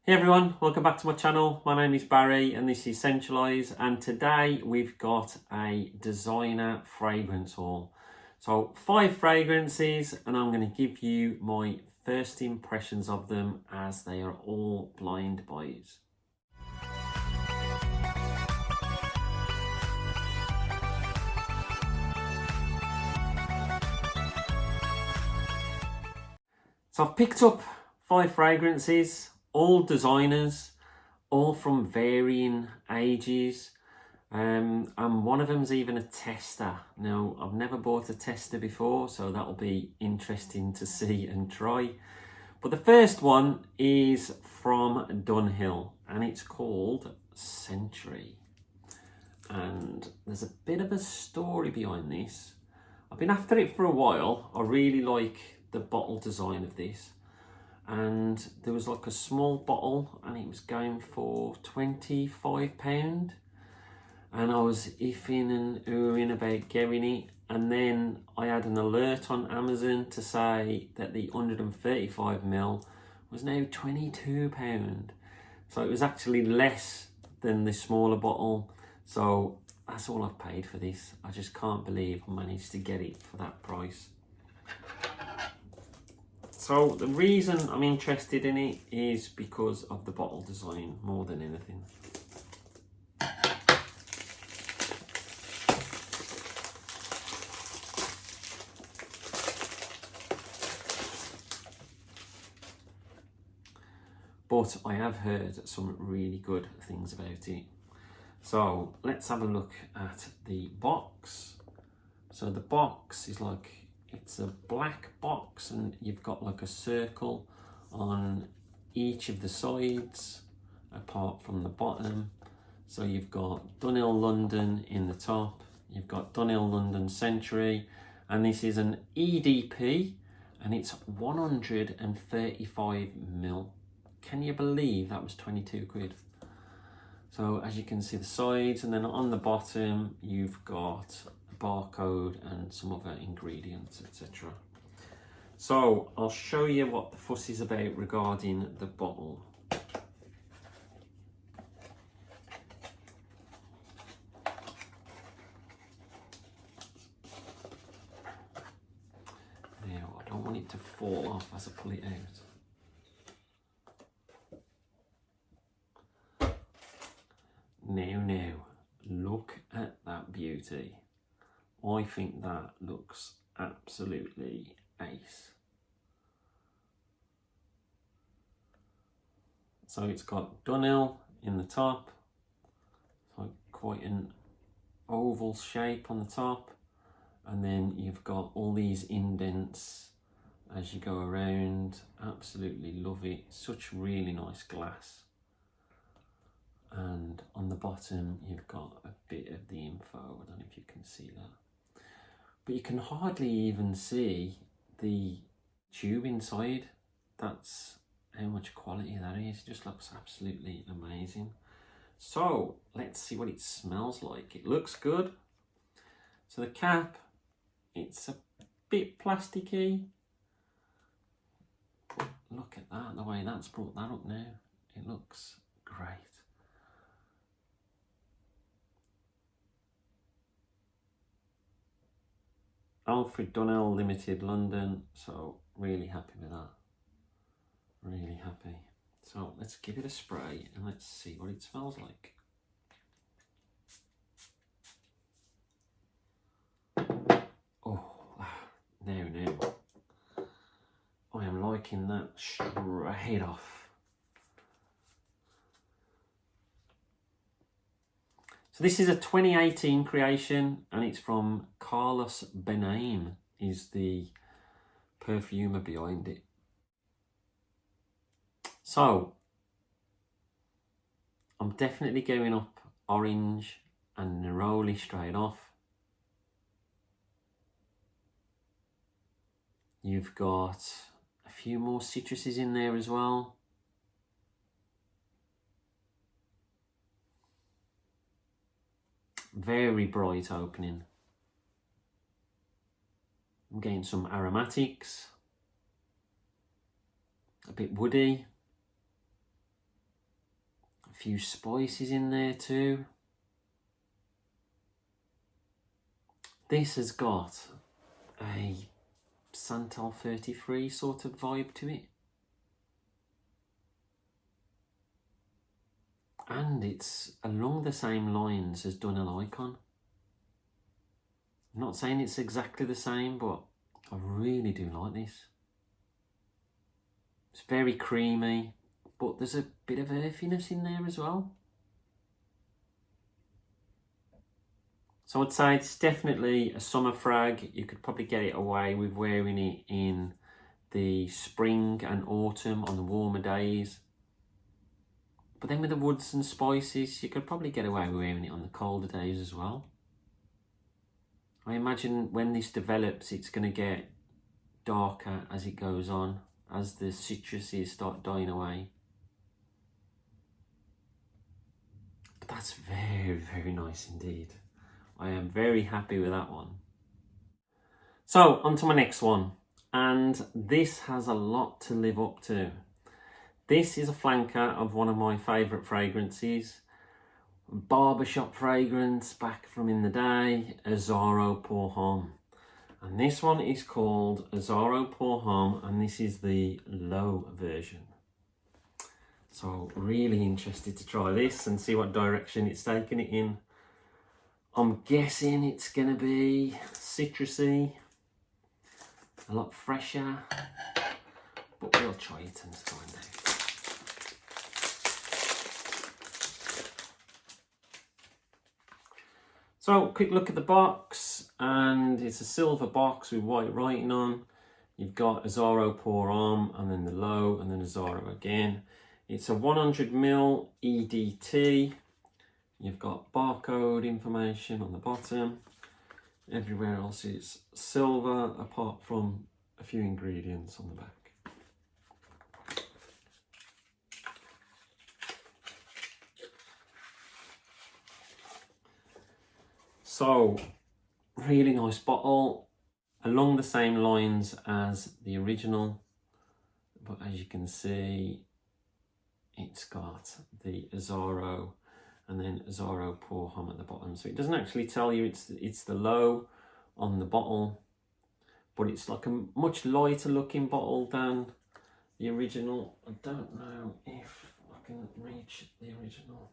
Hey everyone, welcome back to my channel. My name is Barry and this is Centralise, and today we've got a designer fragrance haul. So 5 fragrances and I'm going to give you my first impressions of them as they are all blind buys. So I've picked up 5 fragrances, all designers, all from varying ages, and one of them's even a tester. Now, I've never bought a tester before, so that'll be interesting to see and try. But the first one is from Dunhill, and it's called Century. And there's a bit of a story behind this. I've been after it for a while. I really like the bottle design of this. And there was like a small bottle and it was going for £25. And I was iffing and oohing about getting it. And then I had an alert on Amazon to say that the 135ml was now £22. So it was actually less than the smaller bottle. So that's all I've paid for this. I just can't believe I managed to get it for that price. So the reason I'm interested in it is because of the bottle design more than anything. But I have heard some really good things about it. So let's have a look at the box. So the box is like, it's a black box and you've got like a circle on each of the sides apart from the bottom. So you've got Dunhill London in the top, you've got Dunhill London Century, and this is an EDP and it's 135ml. Can you believe that was 22 quid? So as you can see the sides, and then on the bottom you've got barcode and some other ingredients, etc. So I'll show you what the fuss is about regarding the bottle. Now I don't want it to fall off as I pull it out. Now, look at that beauty. I think that looks absolutely ace. So it's got Dunhill in the top, so quite an oval shape on the top, and then you've got all these indents as you go around. Absolutely love it. Such really nice glass. And on the bottom you've got a bit of the info. I don't know if you can see that. But you can hardly even see the tube inside. That's how much quality that is. It just looks absolutely amazing. So let's see what it smells like. It looks good. So the cap, it's a bit plasticky. But look at that, the way that's brought that up now. It looks great. Alfred Dunhill Limited London, so really happy with that. Really happy. So let's give it a spray and let's see what it smells like. Oh, now. I am liking that straight off. So this is a 2018 creation and it's from Carlos Benaim, is the perfumer behind it. So I'm definitely going up orange and neroli straight off. You've got a few more citruses in there as well. Very bright opening. I'm getting some aromatics, a bit woody, few spices in there too. This has got a Santal 33 sort of vibe to it. And it's along the same lines as Dunhill Icon. I'm not saying it's exactly the same, but I really do like this. It's very creamy, but there's a bit of earthiness in there as well. So I'd say it's definitely a summer frag. You could probably get it away with wearing it in the spring and autumn on the warmer days. But then with the woods and spices, you could probably get away with wearing it on the colder days as well. I imagine when this develops, it's going to get darker as it goes on, as the citruses start dying away. But that's very, very nice indeed. I am very happy with that one. So on to my next one, and this has a lot to live up to. This is a flanker of one of my favourite fragrances, barbershop fragrance back from in the day, Azarro pour Homme. And this one is called Azarro pour Homme, and this is the low version. So really interested to try this and see what direction it's taking it in. I'm guessing it's going to be citrusy, a lot fresher, but we'll try it and find out. So, quick look at the box, and it's a silver box with white writing on. You've got Azarro pour Homme, and then the low, and then Azarro again. It's a 100ml EDT. You've got barcode information on the bottom. Everywhere else is silver, apart from a few ingredients on the back. So, really nice bottle, along the same lines as the original, but as you can see, it's got the Azarro and then Azarro pour Homme at the bottom. So it doesn't actually tell you it's the low on the bottle, but it's like a much lighter looking bottle than the original. I don't know if I can reach the original.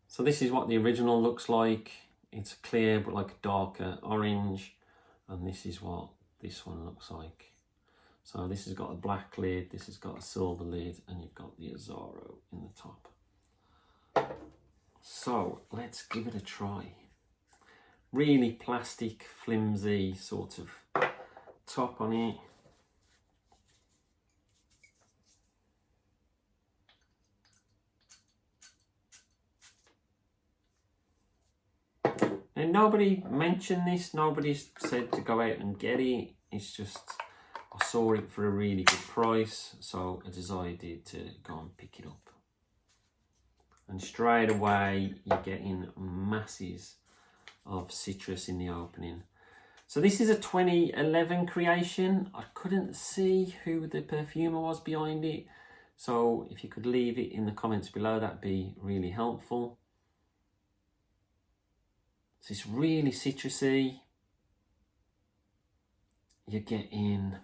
So this is what the original looks like. It's clear but like a darker orange, and this is what this one looks like. So this has got a black lid, this has got a silver lid, and you've got the Azarro in the top. So let's give it a try. Really plastic, flimsy sort of top on it. And nobody mentioned this, nobody's said to go out and get it. It's just, I saw it for a really good price, so I decided to go and pick it up. And straight away, you're getting masses of citrus in the opening. So this is a 2011 creation. I couldn't see who the perfumer was behind it, so if you could leave it in the comments below, that'd be really helpful. So it's really citrusy. You're getting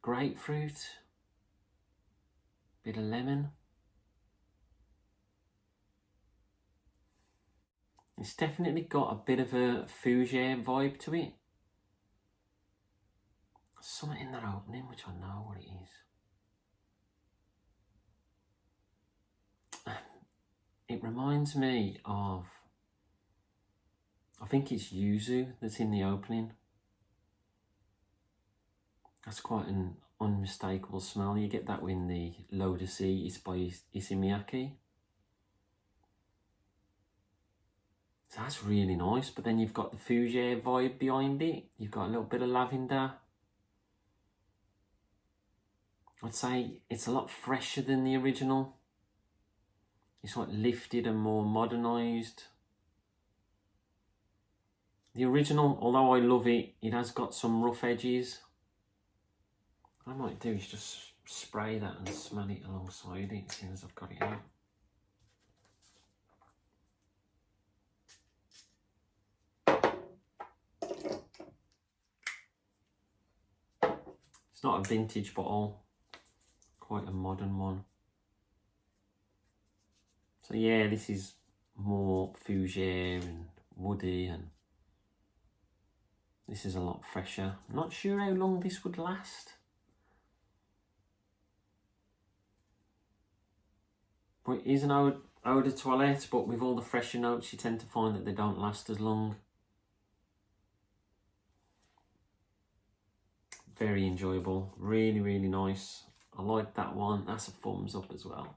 grapefruit, bit of lemon. It's definitely got a bit of a fougere vibe to it. Something in that opening which I know what it is. It reminds me of, I think it's yuzu that's in the opening. That's quite an unmistakable smell. You get that when the Loda Sea is by Issey-Miyake. So that's really nice, but then you've got the fougere vibe behind it. You've got a little bit of lavender. I'd say it's a lot fresher than the original. It's like lifted and more modernised. The original, although I love it, it has got some rough edges. What I might do is just spray that and smell it alongside it as soon as I've got it out. It's not a vintage bottle, quite a modern one. So yeah, this is more fougere and woody, and this is a lot fresher. I'm not sure how long this would last. But it is an eau de toilette, but with all the fresher notes, you tend to find that they don't last as long. Very enjoyable, really, really nice. I like that one. That's a thumbs up as well.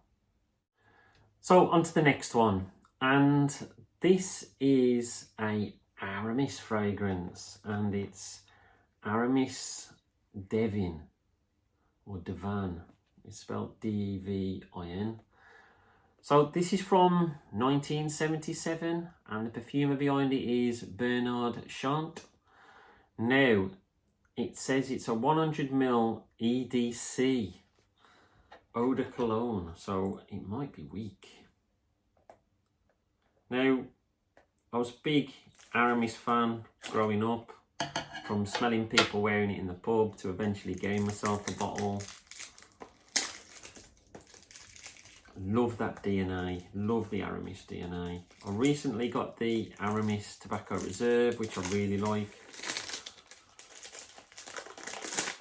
So on to the next one, and this is a Aramis fragrance, and it's Aramis Devin, or Devin. It's spelled D-E-V-I-N. So this is from 1977, and the perfumer behind it is Bernard Chant. Now, it says it's a 100ml EDC eau de cologne, so it might be weak. Now, I was a big Aramis fan growing up, from smelling people wearing it in the pub to eventually getting myself a bottle. Love that DNA, love the Aramis DNA. I recently got the Aramis Tobacco Reserve, which I really like.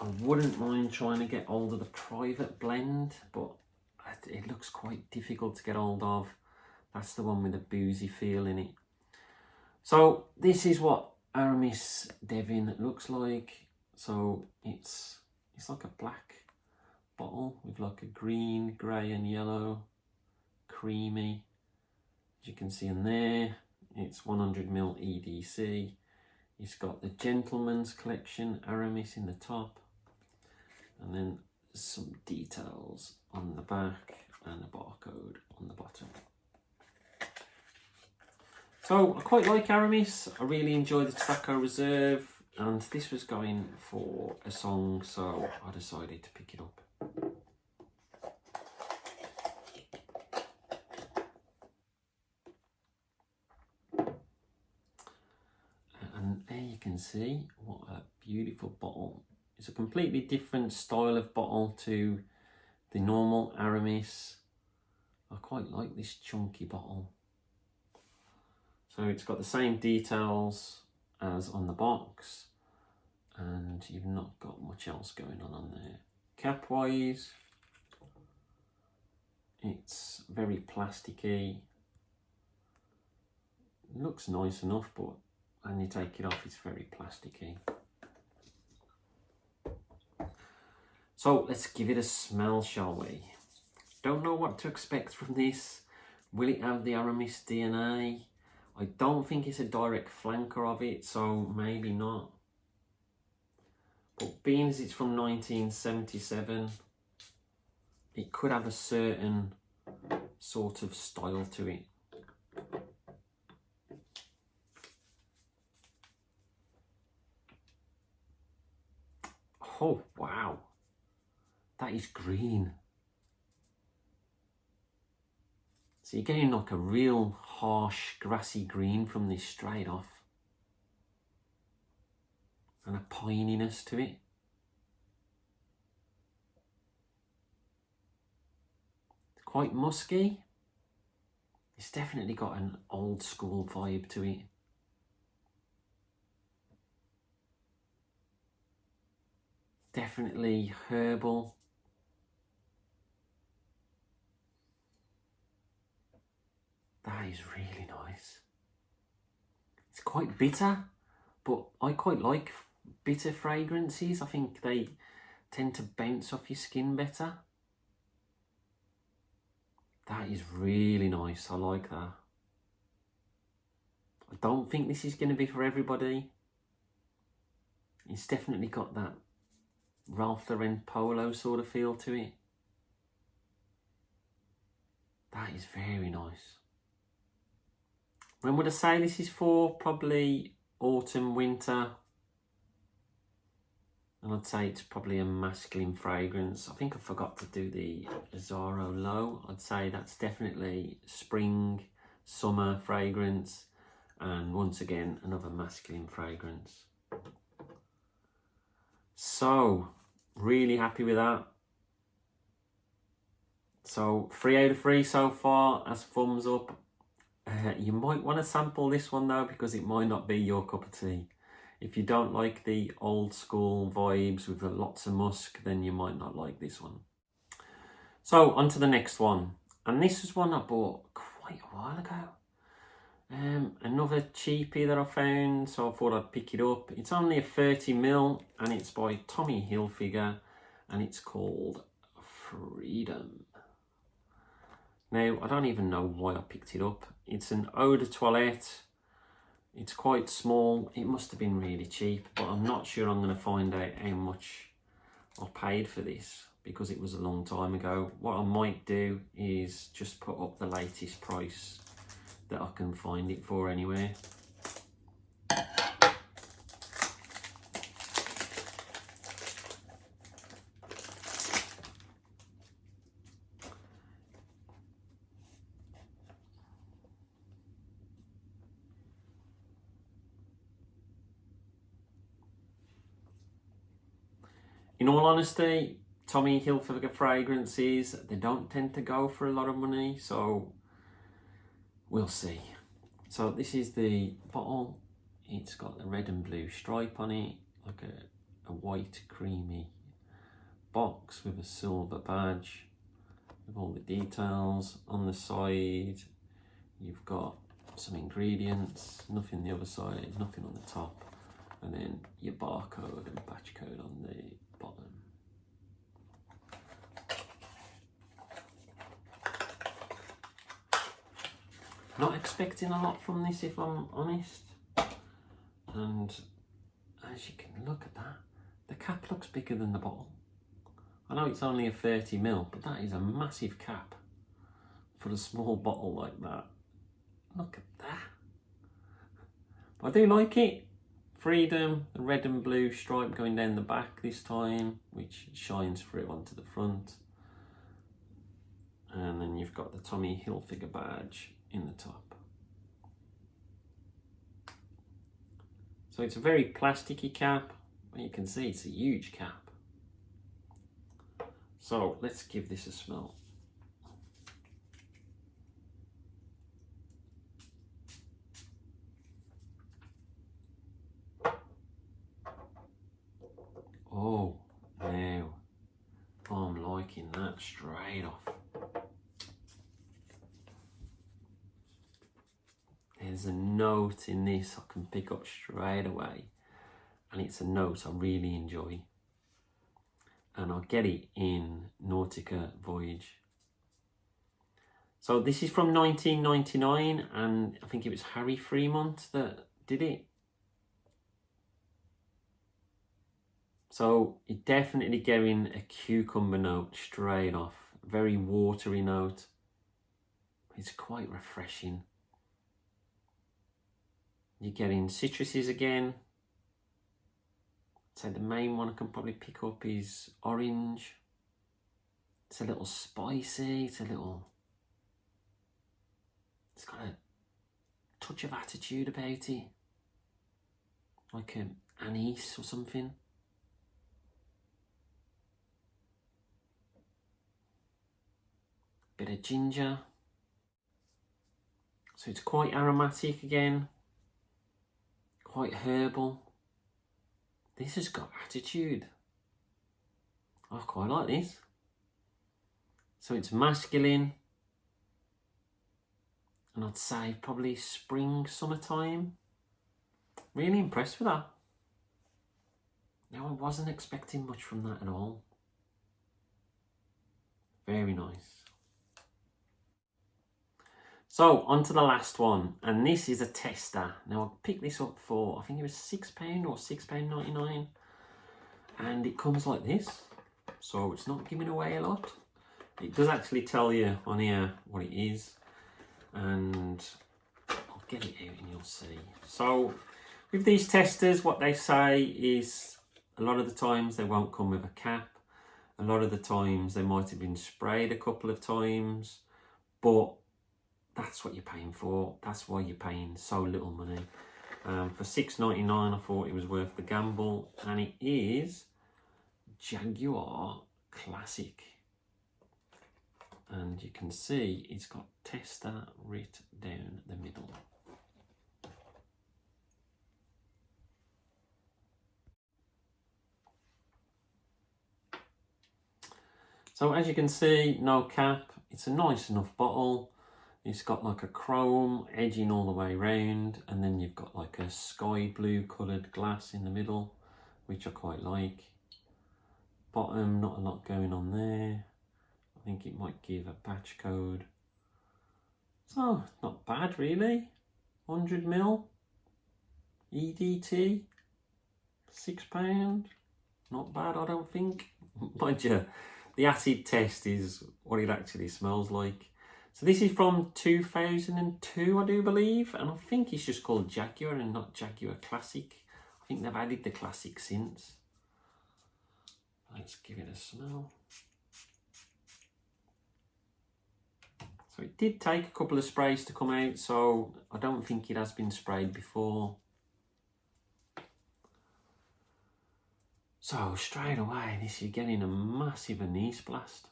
I wouldn't mind trying to get hold of the private blend, but it looks quite difficult to get hold of. That's the one with a boozy feel in it. So this is what Aramis Devin looks like. So it's like a black bottle with like a green, grey and yellow, creamy. As you can see in there, it's 100ml EDC. It's got the Gentleman's Collection Aramis in the top, and then some details on the back and a barcode on the bottom. So I quite like Aramis. I really enjoy the Tobacco Reserve, and this was going for a song, so I decided to pick it up. And there you can see what a beautiful bottle. It's a completely different style of bottle to the normal Aramis. I quite like this chunky bottle. So it's got the same details as on the box, and you've not got much else going on there. Cap wise, it's very plasticky. It looks nice enough, but when you take it off, it's very plasticky. So let's give it a smell, shall we? Don't know what to expect from this. Will it have the Aramis DNA? I don't think it's a direct flanker of it, so maybe not. But being as it's from 1977, it could have a certain sort of style to it. Oh, wow. That is green. So you're getting like a real harsh, grassy green from this straight off. And a pininess to it. It's quite musky. It's definitely got an old school vibe to it. Definitely herbal. That is really nice. It's quite bitter, but I quite like bitter fragrances. I think they tend to bounce off your skin better. That is really nice. I like that. I don't think this is going to be for everybody. It's definitely got that Ralph Lauren polo sort of feel to it. That is very nice. When would I say this is for? Probably autumn, winter. And I'd say it's probably a masculine fragrance. I think I forgot to do the Azarro low. I'd say that's definitely spring, summer fragrance. And once again, another masculine fragrance. So, really happy with that. So, 3 out of 3 so far, as thumbs up. You might want to sample this one though, because it might not be your cup of tea. If you don't like the old school vibes with lots of musk, then you might not like this one. So, on to the next one. And this was one I bought quite a while ago. Another cheapie that I found, so I thought I'd pick it up. It's only a 30ml and it's by Tommy Hilfiger and it's called Freedom. Now, I don't even know why I picked it up. It's an eau de toilette. It's quite small. It must have been really cheap, but I'm not sure I'm going to find out how much I paid for this because it was a long time ago. What I might do is just put up the latest price that I can find it for anywhere. In all honesty, Tommy Hilfiger fragrances, they don't tend to go for a lot of money, so we'll see. So this is the bottle. It's got the red and blue stripe on it, like a white creamy box with a silver badge with all the details. On the side, you've got some ingredients, nothing on the other side, nothing on the top, and then your barcode and batch code on the bottom. Not expecting a lot from this, if I'm honest. And as you can look at that, the cap looks bigger than the bottle. I know it's only a 30ml, but that is a massive cap for a small bottle like that. Look at that. But I do like it. Freedom, the red and blue stripe going down the back this time, which shines through onto the front. And then you've got the Tommy Hilfiger badge in the top. So it's a very plasticky cap, but you can see it's a huge cap. So let's give this a smell. Oh, now I'm liking that straight off. There's a note in this I can pick up straight away, and it's a note I really enjoy. And I'll get it in Nautica Voyage. So this is from 1999, and I think it was Harry Fremont that did it. So you're definitely getting a cucumber note straight off. Very watery note. It's quite refreshing. You're getting citruses again. So the main one I can probably pick up is orange. It's a little spicy. It's got a touch of attitude about it. Like an anise or something. Bit of ginger. So it's quite aromatic again. Quite herbal. This has got attitude. I quite like this. So it's masculine. And I'd say probably spring, summertime. Really impressed with that. Now I wasn't expecting much from that at all. Very nice. So, on to the last one, and this is a tester. Now, I picked this up for, I think it was £6 or £6.99. and it comes like this, so it's not giving away a lot. It does actually tell you on here what it is, and I'll get it out and you'll see. So with these testers, what they say is a lot of the times they won't come with a cap. A lot of the times they might have been sprayed a couple of times, but that's what you're paying for. That's why you're paying so little money. For $6.99, I thought it was worth the gamble, and it is Jaguar Classic. And you can see it's got tester right down the middle. So as you can see, no cap. It's a nice enough bottle. It's got like a chrome edging all the way around, and then you've got like a sky blue coloured glass in the middle, which I quite like. Bottom, not a lot going on there. I think it might give a batch code. So, not bad really. 100ml EDT, £6. Not bad, I don't think. Mind you, the acid test is what it actually smells like. So this is from 2002, I do believe, and I think it's just called Jaguar and not Jaguar Classic. I think they've added the Classic since. Let's give it a smell. So it did take a couple of sprays to come out, so I don't think it has been sprayed before. So straight away, this is getting a massive anise blast.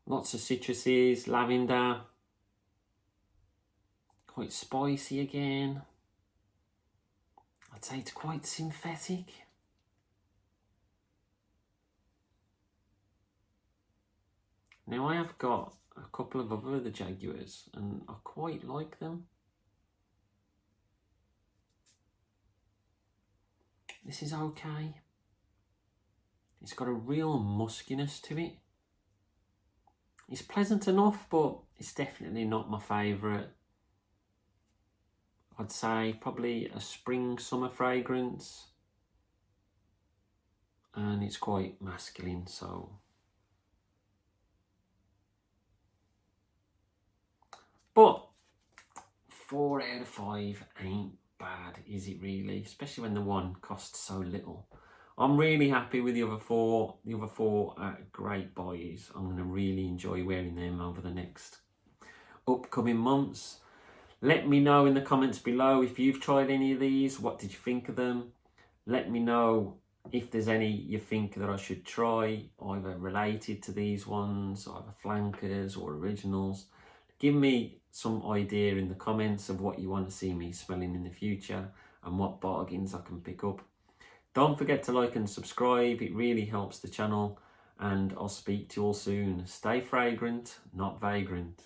Lots of citruses, lavender, quite spicy again. I'd say it's quite synthetic. Now I have got a couple of other Jaguars and I quite like them. This is okay. It's got a real muskiness to it. It's pleasant enough, but it's definitely not my favourite. I'd say probably a spring summer fragrance, and it's quite masculine, so but 4 out of 5 ain't bad, is it really? Especially when the one costs so little. I'm really happy with the other four. The other four are great buys. I'm going to really enjoy wearing them over the next upcoming months. Let me know in the comments below if you've tried any of these. What did you think of them? Let me know if there's any you think that I should try, either related to these ones, either flankers or originals. Give me some idea in the comments of what you want to see me smelling in the future and what bargains I can pick up. Don't forget to like and subscribe, it really helps the channel, and I'll speak to you all soon. Stay fragrant, not vagrant.